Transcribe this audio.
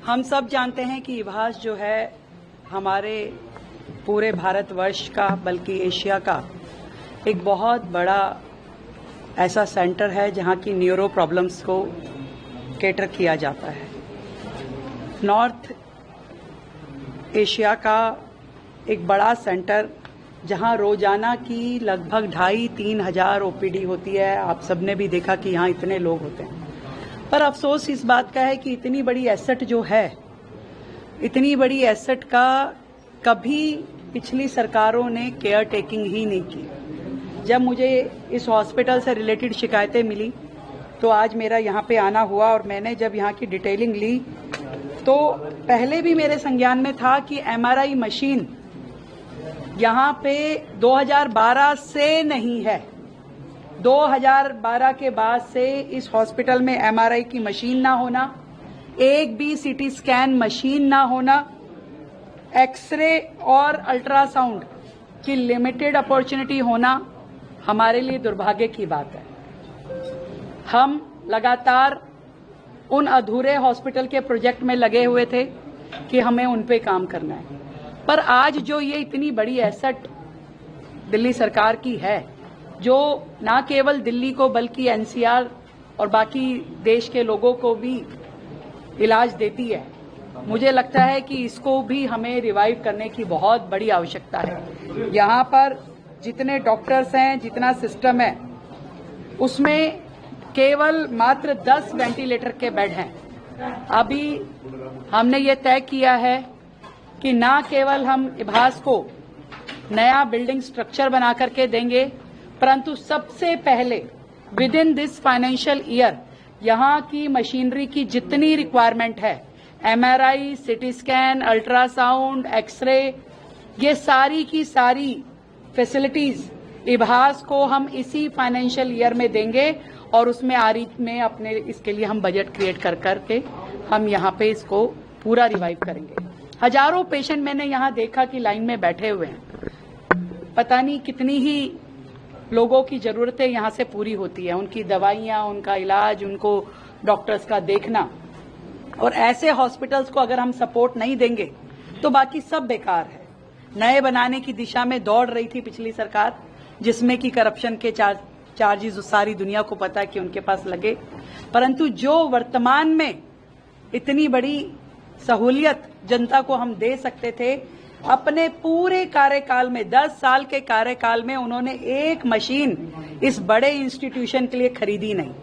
हम सब जानते हैं कि इभास जो है हमारे पूरे भारतवर्ष का बल्कि एशिया का एक बहुत बड़ा ऐसा सेंटर है जहां की न्यूरो प्रॉब्लम्स को कैटर किया जाता है। नॉर्थ एशिया का एक बड़ा सेंटर जहां रोजाना की लगभग 2,500-3 हज़ार ओपीडी होती है। आप सबने भी देखा कि यहाँ इतने लोग होते हैं, पर अफसोस इस बात का है कि इतनी बड़ी एसेट जो है, इतनी बड़ी एसेट का कभी पिछली सरकारों ने केयर टेकिंग ही नहीं की। जब मुझे इस हॉस्पिटल से रिलेटेड शिकायतें मिली तो आज मेरा यहाँ पे आना हुआ और मैंने जब यहाँ की डिटेलिंग ली तो पहले भी मेरे संज्ञान में था कि एमआरआई मशीन यहाँ पे 2012 से नहीं है। 2012 के बाद से इस हॉस्पिटल में एमआरआई की मशीन ना होना, एक भी सीटी स्कैन मशीन ना होना, एक्सरे और अल्ट्रासाउंड की लिमिटेड अपॉर्चुनिटी होना हमारे लिए दुर्भाग्य की बात है। हम लगातार उन अधूरे हॉस्पिटल के प्रोजेक्ट में लगे हुए थे कि हमें उन पे काम करना है, पर आज जो ये इतनी बड़ी एसेट दिल्ली सरकार की है, जो ना केवल दिल्ली को बल्कि एनसीआर और बाकी देश के लोगों को भी इलाज देती है, मुझे लगता है कि इसको भी हमें रिवाइव करने की बहुत बड़ी आवश्यकता है। यहाँ पर जितने डॉक्टर्स हैं, जितना सिस्टम है, उसमें केवल मात्र 10 वेंटिलेटर के बेड हैं। अभी हमने ये तय किया है कि ना केवल हम इभास को नया बिल्डिंग स्ट्रक्चर बना करके देंगे, परंतु सबसे पहले with in this financial year यहाँ की मशीनरी की जितनी रिक्वायरमेंट है, MRI, CT scan, ultrasound, x ray, ये सारी की सारी फैसिलिटीज इभास को हम इसी फाइनेंशियल ईयर में देंगे और उसमें आरी में अपने इसके लिए हम बजट क्रिएट कर करके हम यहाँ पे इसको पूरा रिवाइव करेंगे। हजारों पेशेंट मैंने यहाँ देखा कि लाइन में बैठे हुए हैं। पता नहीं कितनी ही लोगों की जरूरतें यहाँ से पूरी होती है, उनकी दवाइयाँ, उनका इलाज, उनको डॉक्टर्स का देखना। और ऐसे हॉस्पिटल्स को अगर हम सपोर्ट नहीं देंगे तो बाकी सब बेकार है। नए बनाने की दिशा में दौड़ रही थी पिछली सरकार, जिसमें कि करप्शन के चार्जेस सारी दुनिया को पता है कि उनके पास लगे, परंतु जो वर्तमान में इतनी बड़ी सहूलियत जनता को हम दे सकते थे, अपने पूरे कार्यकाल में 10 साल के कार्यकाल में उन्होंने एक मशीन इस बड़े इंस्टीट्यूशन के लिए खरीदी नहीं।